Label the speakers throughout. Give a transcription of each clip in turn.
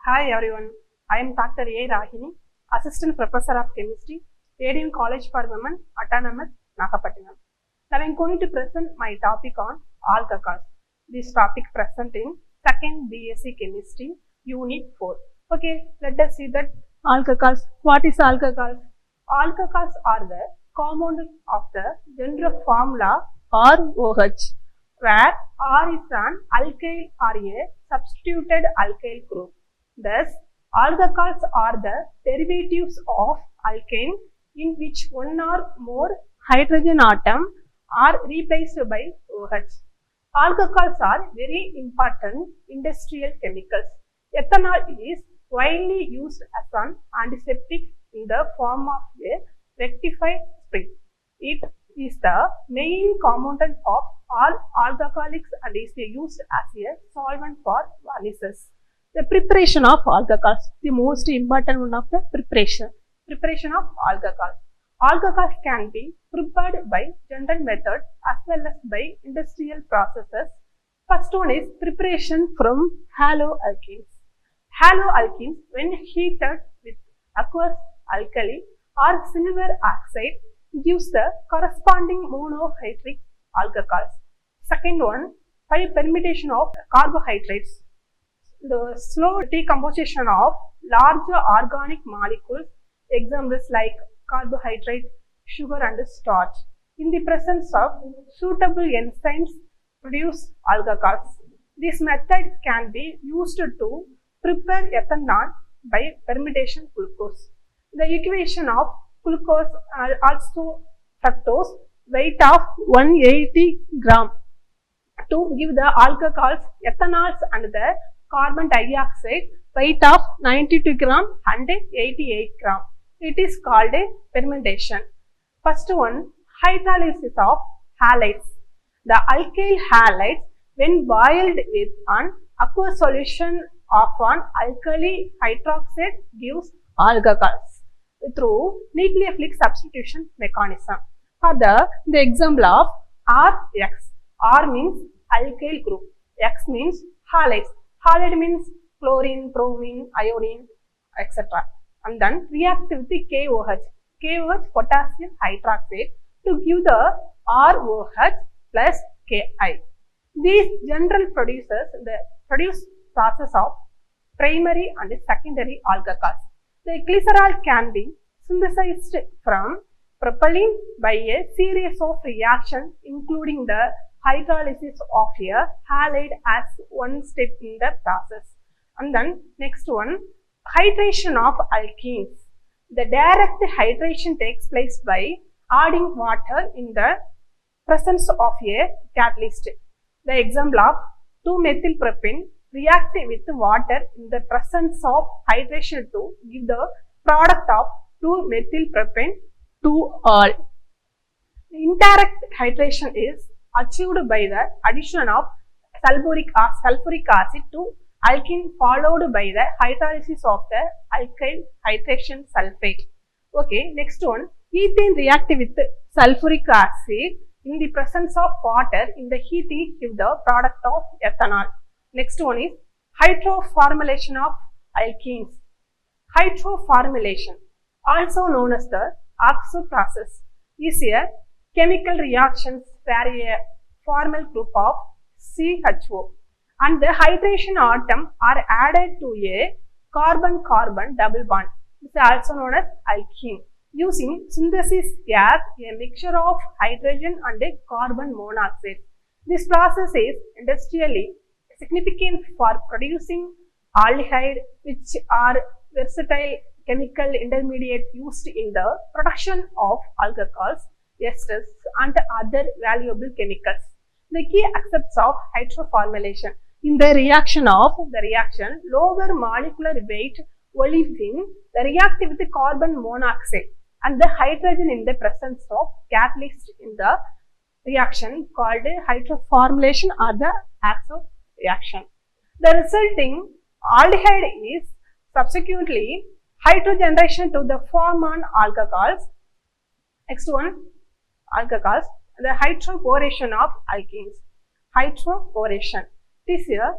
Speaker 1: Hi everyone, I am Dr. A. Rahini, Assistant Professor of Chemistry, ADM College for Women, Autonomous, Nagapattinam. Now I am going to present my topic on alcohols. This topic present in 2nd BSc Chemistry, Unit 4. Okay, let us see that alcohols. What is alcohols? Alcohols are the compound of the general formula ROH, where R is an alkyl or a substituted alkyl group. Thus, alcohols are the derivatives of alkane in which one or more hydrogen atom are replaced by OH. Alcohols are very important industrial chemicals. Ethanol is widely used as an antiseptic in the form of a rectified sprit. It is the main component of all alcoholics and is used as a solvent for varnishes. The preparation of alcohols, the most important one of the preparation of alcohol. Alcohols can be prepared by general method as well as by industrial processes. First one is preparation from haloalkenes. Haloalkenes, when heated with aqueous alkali or silver oxide, gives the corresponding monohydric alcohols. Second one, by permutation of carbohydrates. The slow decomposition of large organic molecules, examples like carbohydrate, sugar and starch, in the presence of suitable enzymes produce alcohols. This method can be used to prepare ethanol by permutation glucose. The equation of glucose are also fructose, weight of 180 gram, to give the alcohols, ethanols and the carbon dioxide weight of 92 gram and 88 gram. It is called a fermentation. First one, hydrolysis of halides. The alkyl halides, when boiled with an aqueous solution of an alkali hydroxide, gives alcohols through nucleophilic substitution mechanism. For the example of RX. R means alkyl group, X means halides. Halide means chlorine, bromine, iodine, etc. And then react with the KOH, potassium hydroxide, to give the ROH plus Ki. These general producers produce process of primary and secondary alcohols. The glycerol can be synthesized from propylene by a series of reactions, including the hydrolysis of a halide as one step in the process. And then next one, hydration of alkenes. The direct hydration takes place by adding water in the presence of a catalyst. The example of 2-methylpropane react with water in the presence of hydration to give the product of 2-methylpropane 2-ol. Indirect hydration is achieved by the addition of sulfuric acid to alkene, followed by the hydrolysis of the alkyl hydration sulfate. Okay, next one, ethane react with sulfuric acid in the presence of water in the heating give the product of ethanol. Next one is hydroformylation of alkenes. Hydroformylation, also known as the oxo process, is a chemical reactions where a formal group of CHO and the hydration atom are added to a carbon-carbon double bond. This is also known as alkene. Using synthesis gas, a mixture of hydrogen and carbon monoxide. This process is industrially significant for producing aldehyde, which are versatile chemical intermediate used in the production of alcohols, esters and other valuable chemicals. The key aspects of hydroformylation. In the reaction, lower molecular weight olefin react with the carbon monoxide and the hydrogen in the presence of catalyst in the reaction called hydroformylation or the oxo reaction. The resulting aldehyde is subsequently hydrogenation to the form on alcohols. Next one, alcohols, the hydroboration of alkenes. Hydroboration. This here,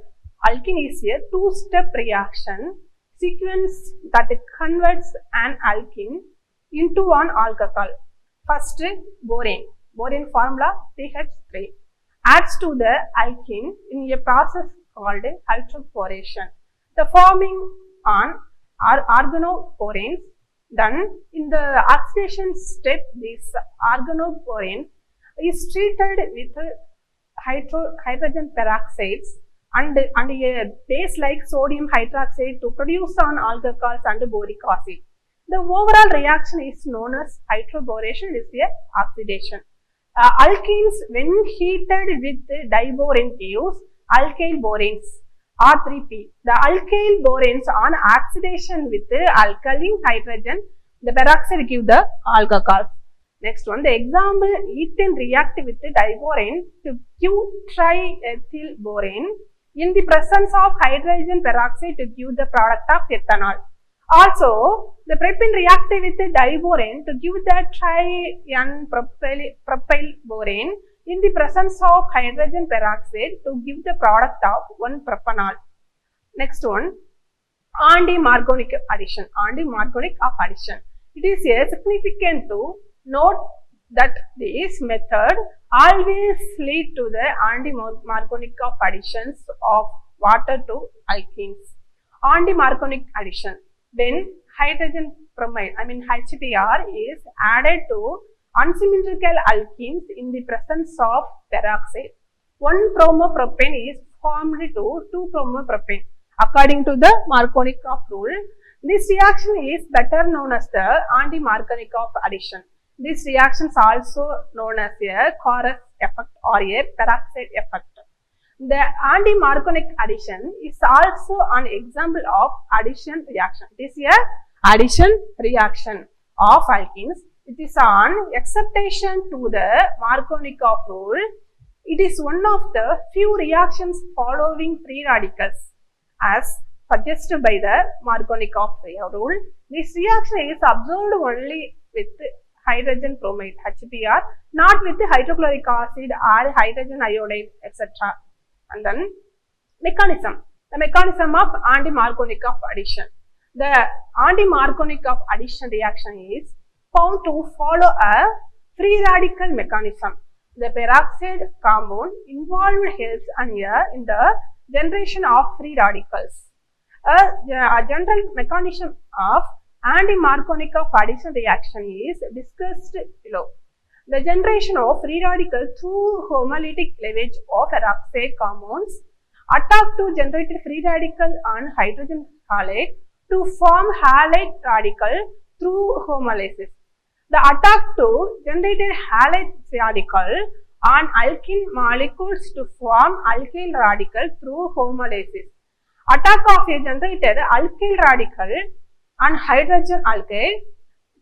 Speaker 1: alkene is a two-step reaction sequence that converts an alkene into an alcohol. First, borane. Borane formula CH3 adds to the alkene in a process called hydroboration. The forming on organoboranes. Then in the oxidation step, this organoborane is treated with hydrogen peroxides and a base like sodium hydroxide to produce an alcohols and boric acid. The overall reaction is known as hydroboration, is a oxidation. Alkenes when heated with diborane gives alkyl boranes R3P. The alkyl boranes on oxidation with alkaline hydrogen, the peroxide give the alcohols. Next one, the example, ethane react with diborane to give triethyl borane in the presence of hydrogen peroxide to give the product of ethanol. Also, the propane react with diborane to give the tri-N-propyl borane in the presence of hydrogen peroxide to give the product of 1-propanol. Next one, anti-margonic addition. Anti-margonic of addition. It is significant to note that this method always lead to the anti-margonic of additions of water to alkenes. Anti-margonic addition. When hydrogen bromide, HBr is added to unsymmetrical alkenes in the presence of peroxide, 1-bromopropane is formed to 2-bromopropane. According to the Marconic rule, this reaction is better known as the anti-Marconic addition. This reaction is also known as a chorus effect or a peroxide effect. The anti-Marconic addition is also an example of addition reaction. It is a addition reaction of alkenes. It is an exception to the Marconic rule. It is one of the few reactions following free radicals as suggested by the Marconic rule. This reaction is observed only with hydrogen bromide HBr, not with hydrochloric acid or hydrogen iodide, etc. And then mechanism. The mechanism of anti-Marconic addition. The anti-Marconic addition reaction is found to follow a free radical mechanism. The peroxide compound involved helps in the generation of free radicals. A general mechanism of anti-Marconic addition reaction is discussed below. The generation of free radicals through homolytic cleavage of peroxide compounds attack to generate free radical on hydrogen halide to form halide radical through homolysis. The attack to generated halide radical on alkene molecules to form alkyl radical through homolysis. Attack of a generated alkyl radical on hydrogen alkyl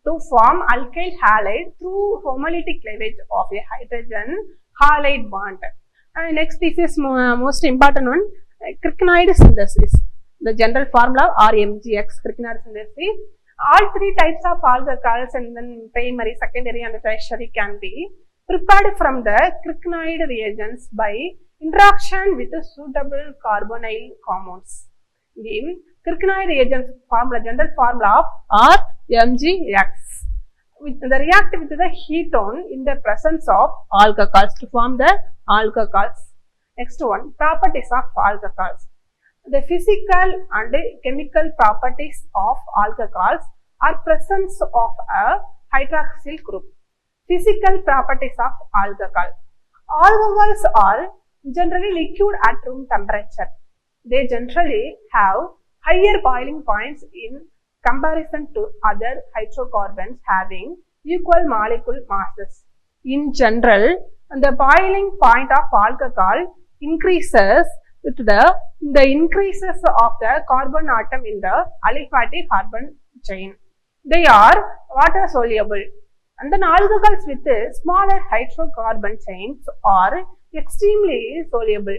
Speaker 1: to form alkyl halide through homolytic cleavage of a hydrogen halide bond. Next, this is most important one, Cricknoid synthesis. The general formula RMGX, Cricknoid synthesis. All three types of alcohols and then primary, secondary and tertiary can be prepared from the Cricknoid reagents by interaction with the suitable carbonyl compounds. The Cricknoid reagents formula, general formula of RMGX. The react with the ketone in the presence of alcohols to form the alcohols. Next one, properties of alcohols. The physical and chemical properties of alcohols are presence of a hydroxyl group. Physical properties of alcohol. Alcohols are generally liquid at room temperature. They generally have higher boiling points in comparison to other hydrocarbons having equal molecular masses. In general, the boiling point of alcohol increases with the increases of the carbon atom in the aliphatic carbon chain. They are water soluble, and then alcohols with smaller hydrocarbon chains are extremely soluble.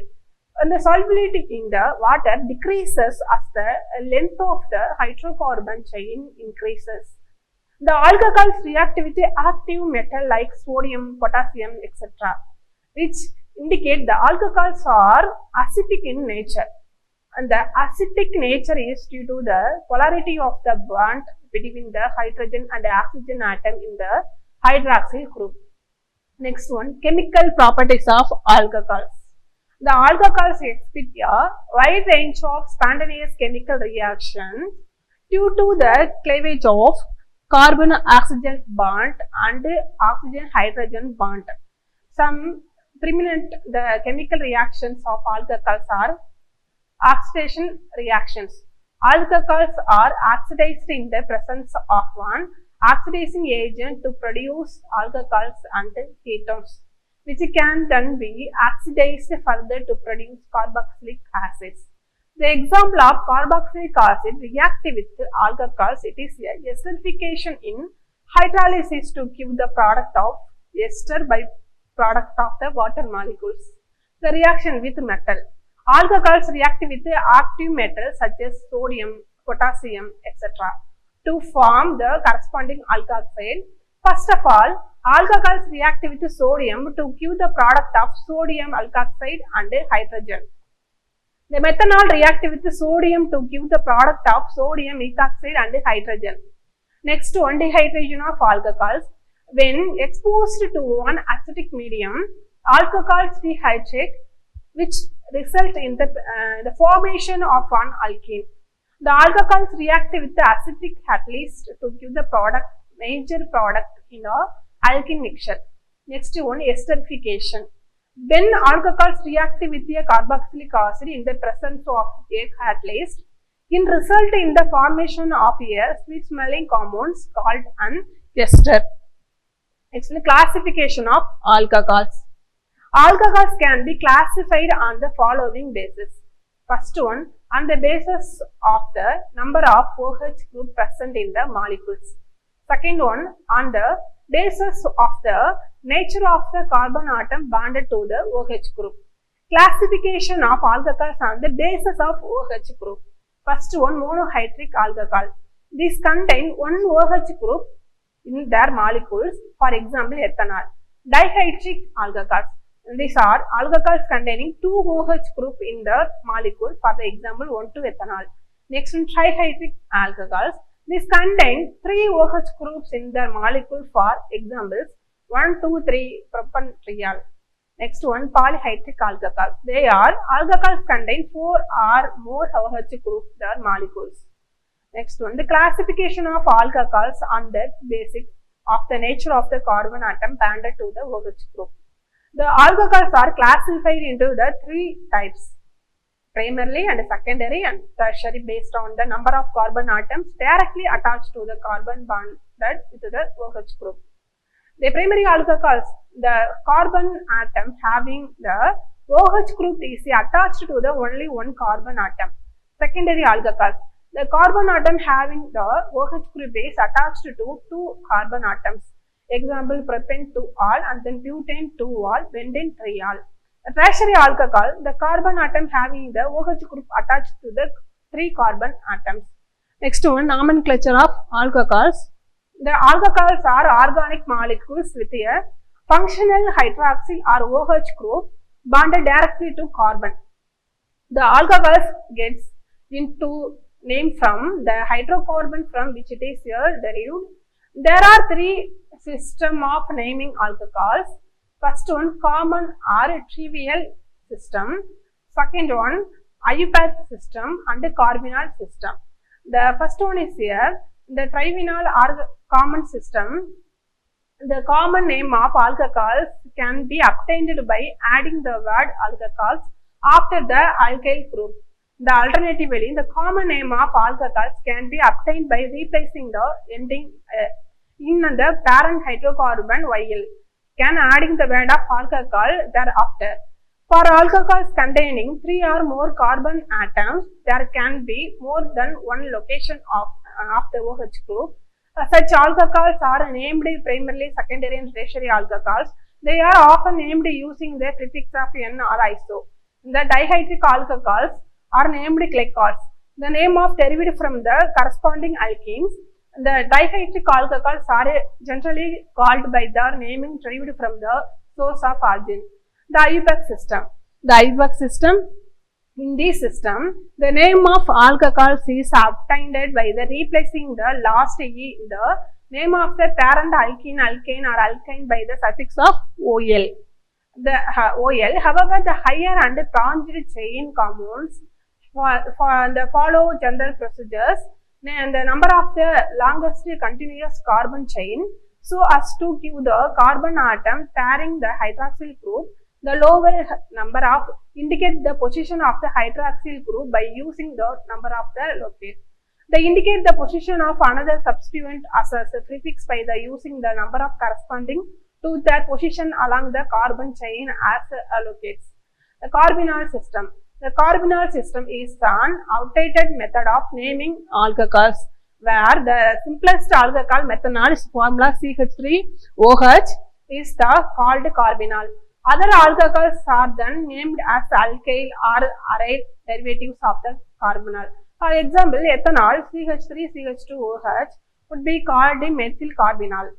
Speaker 1: And the solubility in the water decreases as the length of the hydrocarbon chain increases. The alcohols react with the active metal like sodium, potassium, etc., which indicate the alcohols are acidic in nature. And the acidic nature is due to the polarity of the bond between the hydrogen and the oxygen atom in the hydroxyl group. Next one, chemical properties of alcohols. The alcohols exhibit a wide range of spontaneous chemical reactions due to the cleavage of carbon-oxygen bond and oxygen-hydrogen bond. Some prominent chemical reactions of alcohols are oxidation reactions. Alcohols are oxidized in the presence of one oxidizing agent to produce alcohols and ketones, which can then be oxidized further to produce carboxylic acids. The example of carboxylic acid reacting with alcohols, it is a esterification in hydrolysis to give the product of ester by product of the water molecules. The reaction with metal. Alcohols react with active metals such as sodium, potassium, etc. to form the corresponding alkoxide. First of all, alcohols react with sodium to give the product of sodium alkoxide and hydrogen. The methanol react with sodium to give the product of sodium ethoxide and hydrogen. Next one, dehydration of alcohols. When exposed to one acidic medium, alcohols dehydrate, which result in the formation of one alkene. The alcohols react with the acidic catalyst to give the major product in a alkene mixture. Next one, esterification. When alcohols react with a carboxylic acid in the presence of a catalyst, it result in the formation of a sweet smelling compounds called an ester. Next, the classification of alcohols. Alcohols can be classified on the following basis. First one, on the basis of the number of OH group present in the molecules. Second one, on the basis of the nature of the carbon atom bonded to the OH group. Classification of alcohols on the basis of OH group. First one, monohydric alcohol. These contain one OH group in their molecules, for example ethanol. Dihydric alcohols. These are alcohols containing two OH group in the molecule, for the example 1,2-ethanol. Next one, trihydric alcohols. These contain three OH groups in their molecule, for examples 1,2,3-propanediol. Next one, polyhydric alcohols. They are alcohols contain 4 or more OH groups in their molecules. Next one, the classification of alcohols on the basis of the nature of the carbon atom bonded to the OH group. The alcohols are classified into the three types: primary and secondary and tertiary, based on the number of carbon atoms directly attached to the carbon bonded with the OH group. The primary alcohols, the carbon atom having the OH group is attached to the only one carbon atom. Secondary alcohols, the carbon atom having the OH group is attached to two carbon atoms. Example, propane 2-ol and then butane 2-ol, benzene 3-ol. A tertiary alcohol, the carbon atom having the OH group attached to the 3 carbon atoms. Next one, nomenclature of alcohols. The alcohols are organic molecules with a functional hydroxyl or OH group bonded directly to carbon. The alcohols gets into name from the hydrocarbon from which it is derived. There are three systems of naming alcohols. First one, common or trivial system. Second one, IUPAC system and the carbonyl system. The first one is here, the trivial or common system. The common name of alcohols can be obtained by adding the word alcohols after the alkyl group. The alternatively, the common name of alcohols can be obtained by replacing the ending in the parent hydrocarbon YL, can adding the word of alcohol thereafter. For alcohols containing 3 or more carbon atoms, there can be more than one location of the OH group. Such alcohols are named primarily, secondary and tertiary alcohols. They are often named using the prefix of N or iso. The dihydric alcohols are named glycols, the name of derived from the corresponding alkenes. The dihydric alcohols are generally called by their naming derived from the source of origin. The IUPAC system. The IUPAC system In this system, the name of alcohols is obtained by the replacing the last E in the name of the parent alkene, alkane or alkyne by the suffix of OL. The OL, however, the higher and branched chain compounds for the follow general procedures and the number of the longest continuous carbon chain so as to give the carbon atom pairing the hydroxyl group. The lower number of indicate the position of the hydroxyl group by using the number of the locate. They indicate the position of another substituent as a prefix by the using the number of corresponding to their position along the carbon chain as allocates. The carbonyl system. The carbonyl system is an outdated method of naming alcohols, where the simplest alcohol methanol is formula CH3OH is called carbonyl. Other alcohols are then named as alkyl or aryl derivatives of the carbonyl. For example, ethanol CH3CH2OH would be called methyl carbonyl.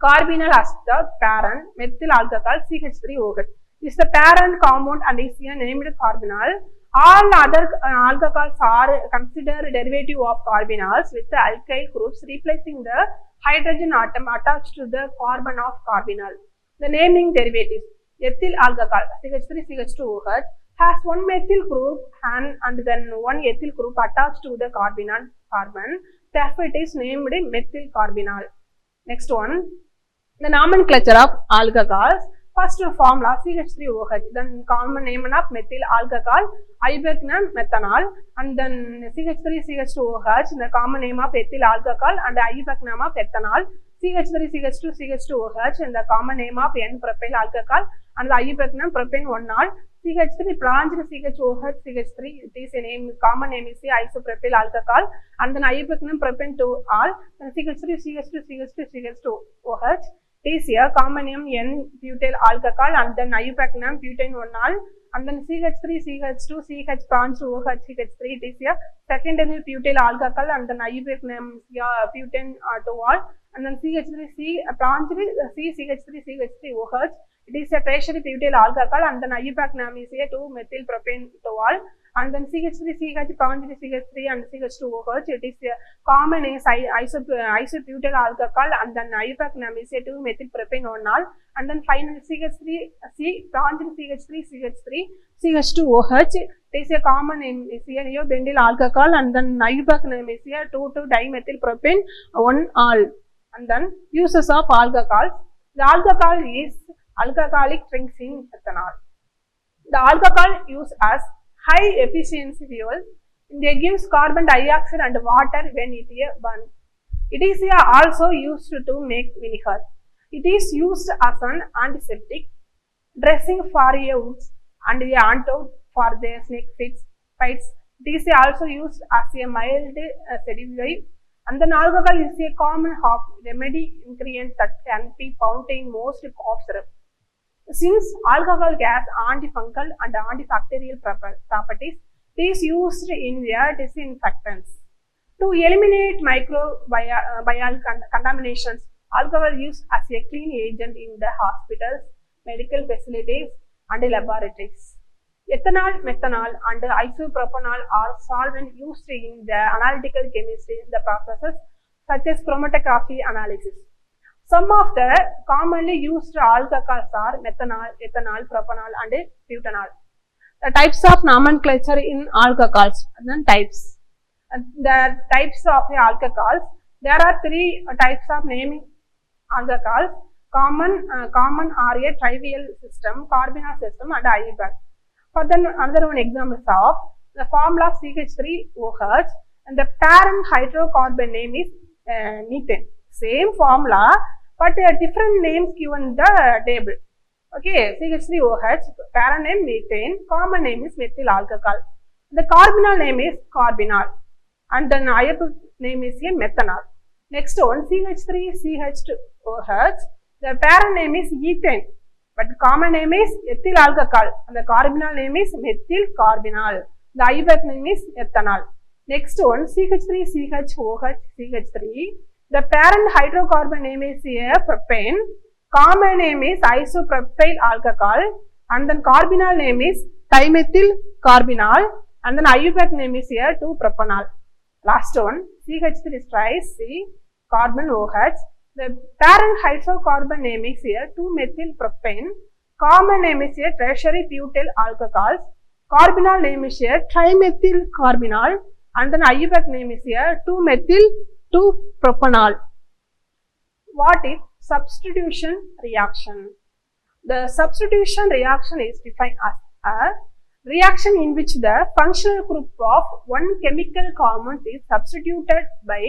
Speaker 1: Carbonyl as the parent methyl alcohol CH3OH is the parent compound and is named carbonyl. All other alcohols are considered derivative of carbonyls with the alkyl groups replacing the hydrogen atom attached to the carbon of carbonyl. The naming derivatives. Ethyl alcohol CH3CH2OH has one methyl group and then one ethyl group attached to the carbonyl carbon. Therefore, it is named methyl carbonyl. Next one, the nomenclature of alcohols. First formula CH3OH, then common name of methyl alcohol, ibuprofen methanol, and then CH3CH2OH, the common name of ethyl alcohol and ibuprofen of ethanol. CH3CH2CH2OH and the common name of N-propyl alcohol and the ibuprofen propane 1-ol. CH3 branched CHOH CH3, it is a name, common name is isopropyl alcohol and then ibuprofen propane 2-ol, then CH3 CH2CH2CH2OH. It is a common name N-butyl alcohol and then ibuprofen butane 1-ol and then CH3 CH2 CH branched OH CH3, it is a secondary butyl alcohol and then ibuprofen butane 2-ol and then CH3 C branched CH3 CH3OH. It is a tertiary butyl alcohol and then ibuprofen is a 2-methyl propane 2-ol and then CH3 CH branched CH3 and CH2OH. It is a common name isobutyl alcohol and then ibuprofen is a 2-methyl propane 1-ol and then finally CH3 C branched CH3 CH2OH. It is a common name is a neobenzyl alcohol and then ibuprofen is a 2,2-dimethyl propane 1-ol. And then uses of alcohols. The alcohol is alcoholic drinks in ethanol. The alcohol used as high efficiency fuel. They gives carbon dioxide and water when it is burned. It is also used to make vinegar. It is used as an antiseptic, dressing for wounds and an antidote for the snake bites. It is also used as a mild sedative. And then alcohol is a common remedy ingredient that can be found in most cough syrup. Since alcohol has antifungal and antibacterial properties, it is used in their disinfectants. To eliminate microbial contaminations, alcohol is used as a clean agent in the hospitals, medical facilities, and laboratories. Ethanol, methanol, and isopropanol are solvents used in the analytical chemistry in the processes such as chromatography analysis. Some of the commonly used alcohols are methanol, ethanol, propanol, and butanol. The types of nomenclature in alcohols, and then types. The types of the alcohols. There are 3 types of naming alcohols. Common are a trivial system, carbonyl system, and ibuprofen. For then another one example of the formula of CH3OH and the parent hydrocarbon name is methane. Same formula but different names given the table. Okay, CH3OH, parent name methane, common name is methyl alcohol. The carbonyl name is carbonyl and then ibuprofen name is a methanol. Next one CH3CH2OH, the parent name is ethane. But the common name is ethyl alcohol and the carbonyl name is methyl carbonyl. The ibuprofen name is ethanol. Next one CH3CHOH CH3. The parent hydrocarbon name is propane. Common name is isopropyl alcohol and then carbonyl name is trimethyl carbinol, and then IUPAC name is here 2-propanol. Last one, CH3 tries C carbon OH. The parent hydrocarbon name is here 2-methyl propane. Common name is here tertiary butyl alcohols. Carbinol name is here trimethyl carbinol, and then IUPAC name is here 2-methyl 2-propanol. What is substitution reaction? The substitution reaction is defined as a reaction in which the functional group of one chemical compound is substituted by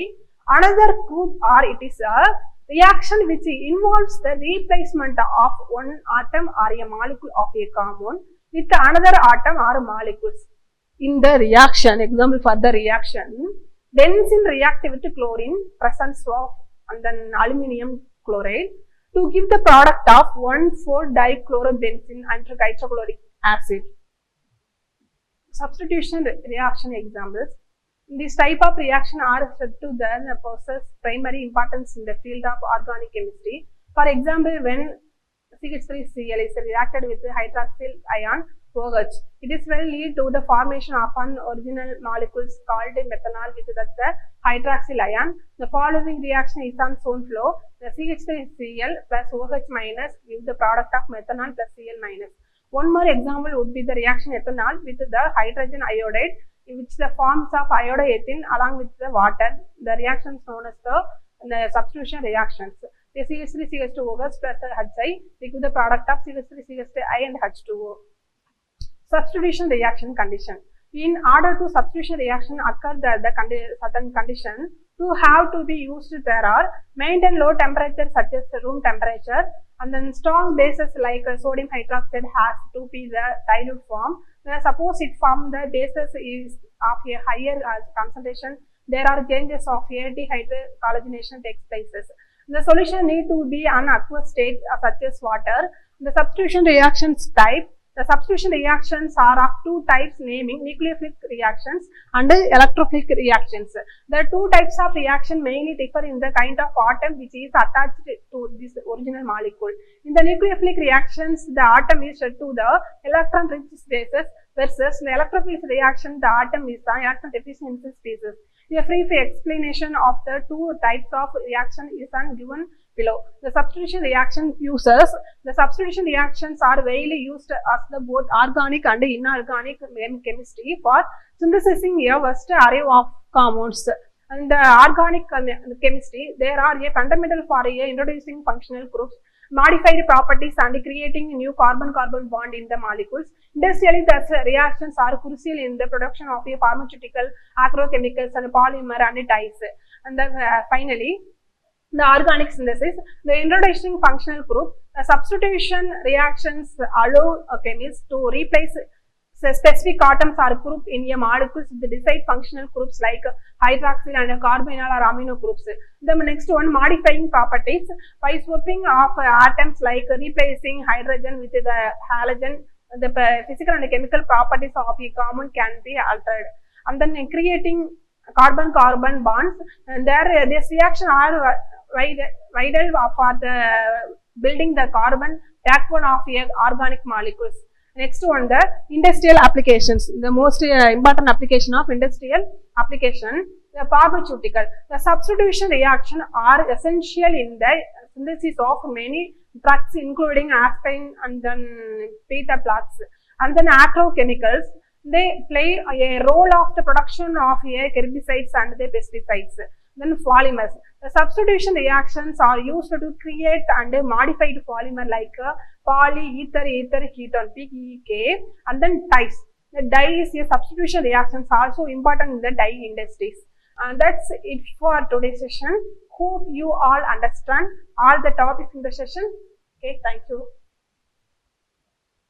Speaker 1: another group, or it is a reaction which involves the replacement of one atom or a molecule of a compound with another atom or molecules. In the reaction, example for the reaction, benzene react with chlorine, presence of and then aluminium chloride to give the product of 1,4-dichlorobenzene and hydrochloric acid. Substitution reaction examples. This type of reaction are said to possess primary importance in the field of organic chemistry. For example, when CH3Cl is reacted with hydroxyl ion OH, it is will lead to the formation of an original molecules called methanol with the hydroxyl ion. The following reaction is on zone flow. The CH3Cl plus OH minus gives the product of methanol plus Cl minus. One more example would be the reaction ethanol with the hydrogen iodide, which the forms of iodoethane along with the water. The reactions known as the substitution reactions. The CH3CH2OH plus HI, they give the product of CH3CH2I and H2O. Substitution reaction condition. In order to substitution reaction occur the certain condition to have to be used, there are maintain low temperature such as room temperature, and then strong bases like sodium hydroxide has to be the dilute form. Suppose it form the basis is of a higher concentration, there are changes of dehydrogenation takes places. The solution need to be an aqueous state such as water. The substitution reactions type. The substitution reactions are of two types, naming nucleophilic reactions and electrophilic reactions. The two types of reaction mainly differ in the kind of atom which is attached to this original molecule. In the nucleophilic reactions, the atom is to the electron-rich spaces, versus the electrophilic reaction, the atom is the electron-deficient spaces. A brief explanation of the two types of reaction is given below. The substitution reaction uses. The substitution reactions are widely used as the both organic and inorganic chemistry for synthesizing a vast array of compounds. And the organic chemistry, there are a fundamental for introducing functional groups, modified properties and creating new carbon-carbon bond in the molecules. Industrially, the reactions are crucial in the production of a pharmaceutical, agrochemicals and polymer and dyes. And then finally, the organic synthesis, the introducing functional group. The substitution reactions allow chemists to replace specific atoms or group in a molecules with the desired functional groups like hydroxyl and carbonyl or amino groups. The next one, modifying properties. By swapping of atoms like replacing hydrogen with the halogen, the physical and chemical properties of a compound can be altered. And then creating carbon-carbon bonds. And there, this reaction are vital for the building the carbon backbone of organic molecules. Next one, the industrial applications. The most important application of industrial application, the pharmaceutical. The substitution reaction are essential in the synthesis of many drugs, including aspirin and then beta blocks. And then agrochemicals, they play a role of the production of herbicides and the pesticides. Then polymers. The substitution reactions are used to create and modified polymer like polyether ketone PEK, and then dyes. The dye is a substitution reactions also important in the dye industries. And that's it for today's session. Hope you all understand all the topics in the session. Okay, thank you.